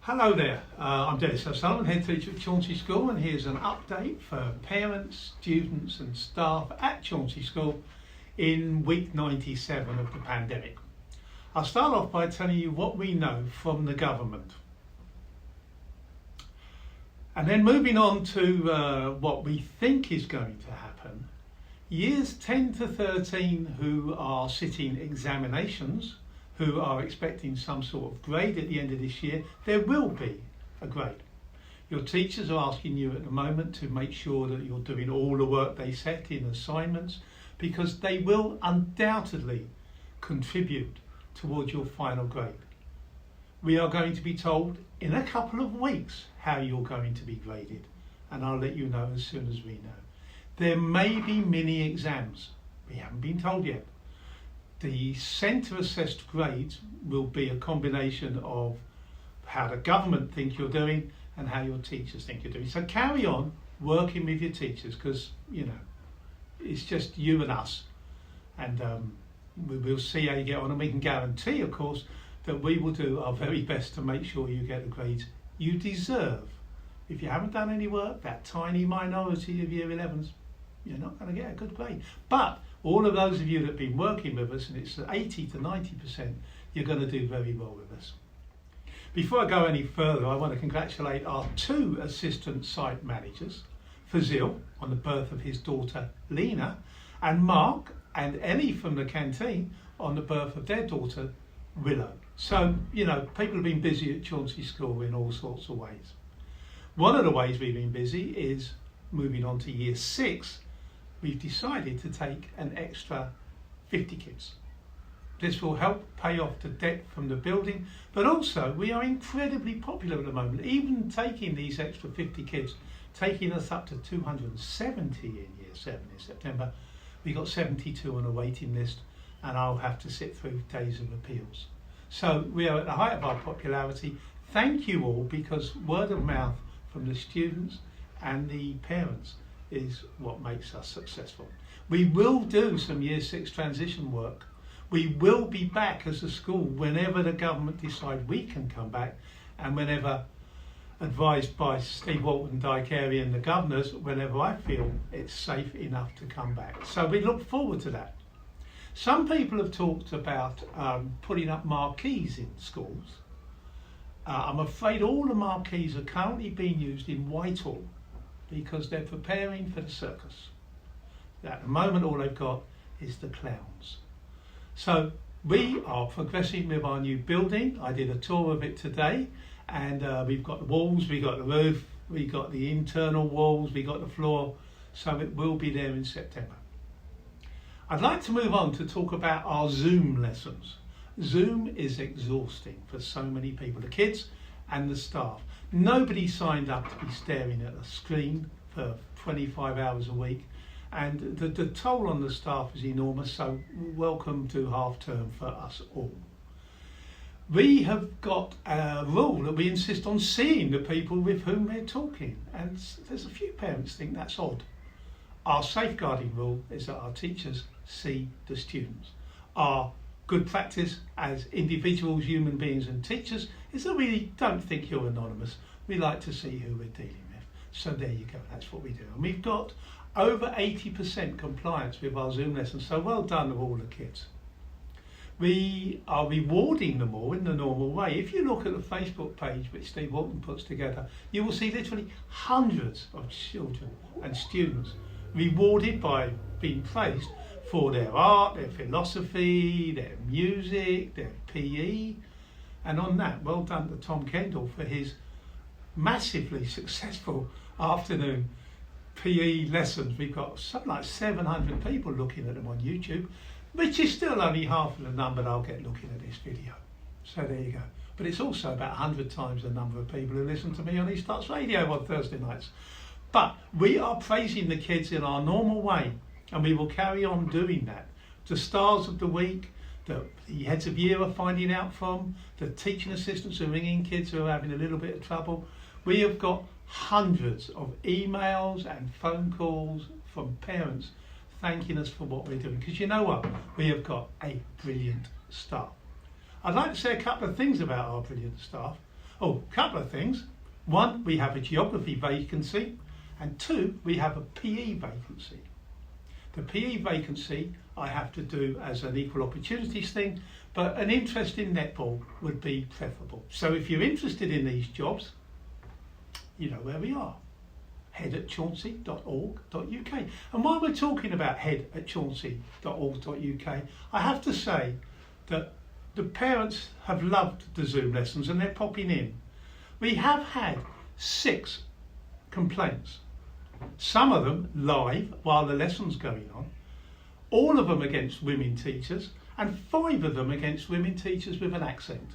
Hello there, I'm Dennis O'Sullivan, head teacher at Chauncy School, and here's an update for parents, students and staff at Chauncy School in week 97 of the pandemic. I'll start off by telling you what we know from the government. And then moving on to what we think is going to happen. Years 10 to 13 who are sitting examinations, who are expecting some sort of grade at the end of this year, there will be a grade. Your teachers are asking you at the moment to make sure that you're doing all the work they set in assignments, because they will undoubtedly contribute towards your final grade. We are going to be told in a couple of weeks how you're going to be graded, and I'll let you know as soon as we know. There may be mini exams. We haven't been told yet. The centre assessed grades will be a combination of how the government think you're doing and how your teachers think you're doing. So carry on working with your teachers, because it's just you and us, and we'll see how you get on, and we can guarantee, of course, that we will do our very best to make sure you get the grades you deserve. If you haven't done any work, that tiny minority of year 11s, you're not going to get a good grade. But all of those of you that have been working with us, and it's 80 to 90%, you're going to do very well with us. Before I go any further, I want to congratulate our two assistant site managers, Fazil on the birth of his daughter Lena, and Mark and Ellie from the canteen on the birth of their daughter Willow. So, people have been busy at Chauncy School in all sorts of ways. One of the ways we've been busy is moving on to year 6. We've decided to take an extra 50 kids. This will help pay off the debt from the building, but also we are incredibly popular at the moment. Even taking these extra 50 kids, taking us up to 270 in year 7 in September. We got 72 on a waiting list, and I'll have to sit through days of appeals. So we are at the height of our popularity. Thank you all, because word of mouth from the students and the parents is what makes us successful. We will do some year 6 transition work. We will be back as a school whenever the government decide we can come back, and whenever advised by Steve Walton, Di Carey and the governors, whenever I feel it's safe enough to come back. So we look forward to that. Some people have talked about putting up marquees in schools. I'm afraid all the marquees are currently being used in Whitehall, because they're preparing for the circus. At the moment, all they've got is the clowns. So we are progressing with our new building. I did a tour of it today, and we've got the walls, we've got the roof, we've got the internal walls, we've got the floor, so it will be there in September. I'd like to move on to talk about our Zoom lessons. Zoom is exhausting for so many people, the kids and the staff. Nobody signed up to be staring at a screen for 25 hours a week, and the toll on the staff is enormous, so welcome to half term for us all. We have got a rule that we insist on seeing the people with whom we're talking, and there's a few parents think that's odd. Our safeguarding rule is that our teachers see the students. Our good practice as individuals, human beings and teachers is that we don't think you're anonymous. We like to see who we're dealing with. So there you go, that's what we do. And we've got over 80% compliance with our Zoom lessons, so well done to all the kids. We are rewarding them all in the normal way. If you look at the Facebook page which Steve Walton puts together, you will see literally hundreds of children and students rewarded by being praised for their art, their philosophy, their music, their PE. And on that, well done to Tom Kendall for his massively successful afternoon PE lessons. We've got something like 700 people looking at them on YouTube, which is still only half of the number that I'll get looking at this video. So there you go. But it's also about 100 times the number of people who listen to me on East Arts Radio on Thursday nights. But we are praising the kids in our normal way, and we will carry on doing that. The stars of the week, the heads of year are finding out from, the teaching assistants are ringing kids who are having a little bit of trouble. We have got hundreds of emails and phone calls from parents thanking us for what we're doing, because you know what? We have got a brilliant staff. I'd like to say a couple of things about our brilliant staff. Oh, a couple of things. One, we have a geography vacancy, and two, we have a PE vacancy. The PE vacancy I have to do as an equal opportunities thing, but an interest in netball would be preferable. So if you're interested in these jobs, you know where we are. head@chauncy.org.uk. And while we're talking about head@chauncy.org.uk, I have to say that the parents have loved the Zoom lessons and they're popping in. We have had 6 complaints, some of them live while the lesson's going on, all of them against women teachers, and 5 of them against women teachers with an accent.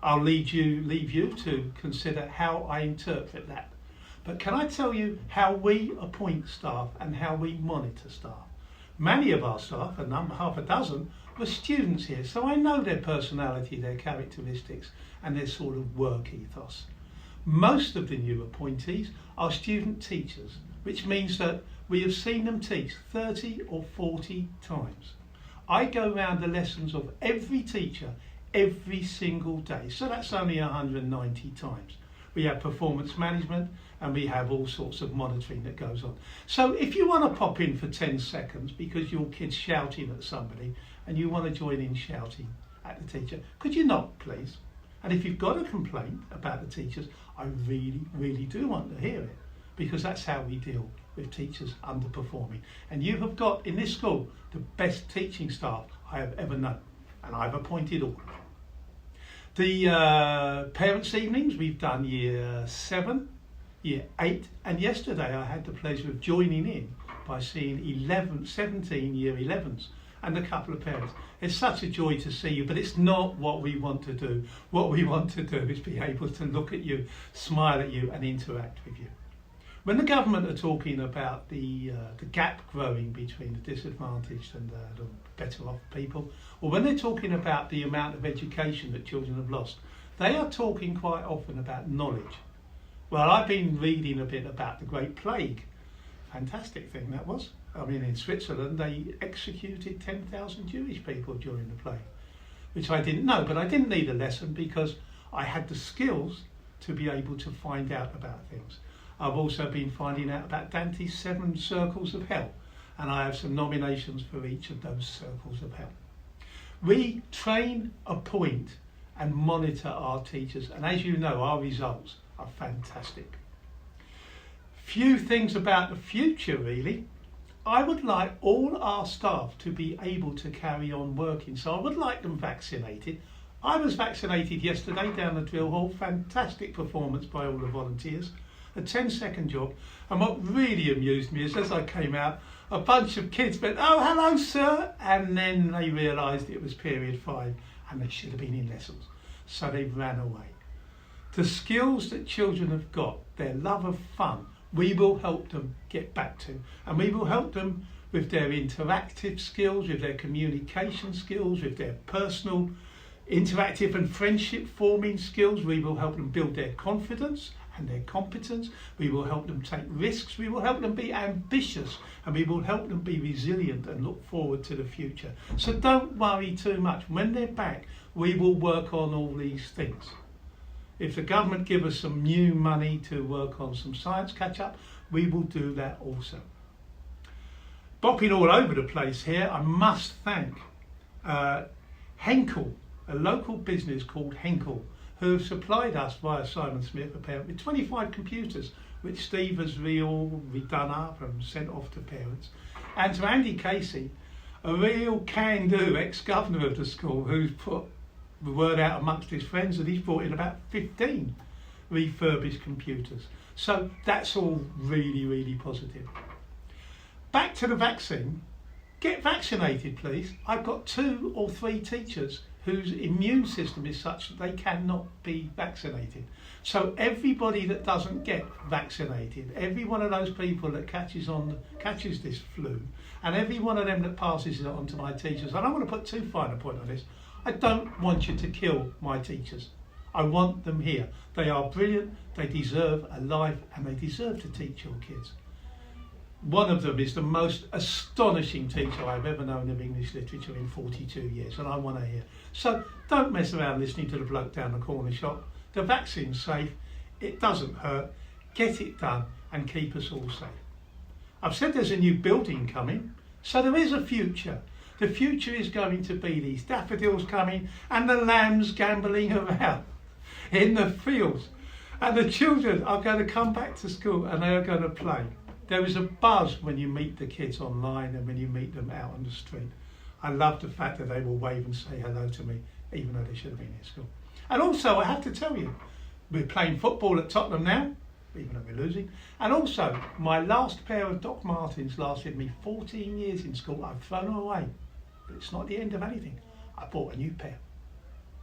I'll leave you to consider how I interpret that. But can I tell you how we appoint staff and how we monitor staff? Many of our staff, half a dozen, were students here, so I know their personality, their characteristics, and their sort of work ethos. Most of the new appointees are student teachers, which means that we have seen them teach 30 or 40 times. I go round the lessons of every teacher every single day, so that's only 190 times. We have performance management and we have all sorts of monitoring that goes on. So if you want to pop in for 10 seconds because your kid's shouting at somebody and you want to join in shouting at the teacher, could you not, please? And if you've got a complaint about the teachers, I really, really do want to hear it, because that's how we deal with teachers underperforming. And you have got in this school the best teaching staff I have ever known, and I've appointed all of them. The parents' evenings, we've done year 7, year 8, and yesterday I had the pleasure of joining in by seeing 17 year 11s and a couple of parents. It's such a joy to see you, but it's not what we want to do. What we want to do is be able to look at you, smile at you and interact with you. When the government are talking about the gap growing between the disadvantaged and the better off people, or when they're talking about the amount of education that children have lost, they are talking quite often about knowledge. Well, I've been reading a bit about the Great Plague. Fantastic thing that was. I mean, in Switzerland, they executed 10,000 Jewish people during the plague, which I didn't know, but I didn't need a lesson because I had the skills to be able to find out about things. I've also been finding out about Dante's 7 circles of hell, and I have some nominations for each of those circles of hell. We train, appoint and monitor our teachers, and as you know, our results are fantastic. Few things about the future really. I would like all our staff to be able to carry on working, so I would like them vaccinated. I was vaccinated yesterday down the drill hall, fantastic performance by all the volunteers. A 10-second job, and what really amused me is as I came out, a bunch of kids went, "Oh, hello sir," and then they realised it was period 5 and they should have been in lessons, so they ran away. The skills that children have got, their love of fun, we will help them get back to, and we will help them with their interactive skills, with their communication skills, with their personal interactive and friendship forming skills. We will help them build their confidence and their competence. We will help them take risks. We will help them be ambitious, and we will help them be resilient and look forward to the future. So don't worry too much. When they're back, we will work on all these things. If the government give us some new money to work on some science catch-up, we will do that also. Bopping all over the place here, I must thank Henkel, a local business called Henkel, who have supplied us via Simon Smith apparently with 25 computers, which Steve has redone up and sent off to parents. And to Andy Casey, a real can-do ex-governor of the school, who's put the word out amongst his friends that he's brought in about 15 refurbished computers. So that's all really, really positive. Back to the vaccine. Get vaccinated, please. I've got 2 or 3 teachers whose immune system is such that they cannot be vaccinated. So everybody that doesn't get vaccinated, every one of those people that catches this flu, and every one of them that passes it on to my teachers, and I want to put too fine a point on this, I don't want you to kill my teachers. I want them here. They are brilliant, they deserve a life, and they deserve to teach your kids. One of them is the most astonishing teacher I've ever known of English literature in 42 years, and I want to hear. So don't mess around listening to the bloke down the corner shop. The vaccine's safe, it doesn't hurt, get it done and keep us all safe. I've said there's a new building coming, so there is a future. The future is going to be these daffodils coming and the lambs gambling around in the fields. And the children are going to come back to school and they are going to play. There is a buzz when you meet the kids online and when you meet them out on the street. I love the fact that they will wave and say hello to me, even though they should have been in school. And also, I have to tell you, we're playing football at Tottenham now, even though we're losing. And also, my last pair of Doc Martens lasted me 14 years in school. I've thrown them away, but it's not the end of anything. I bought a new pair.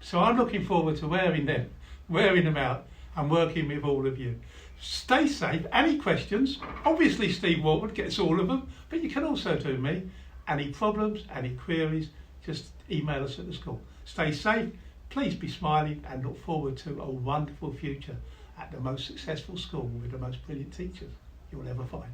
So I'm looking forward to wearing them out and working with all of you. Stay safe. Any questions? Obviously Steve Waltwood gets all of them, but you can also do me. Any problems, any queries, just email us at the school. Stay safe, please be smiling and look forward to a wonderful future at the most successful school with the most brilliant teachers you'll ever find.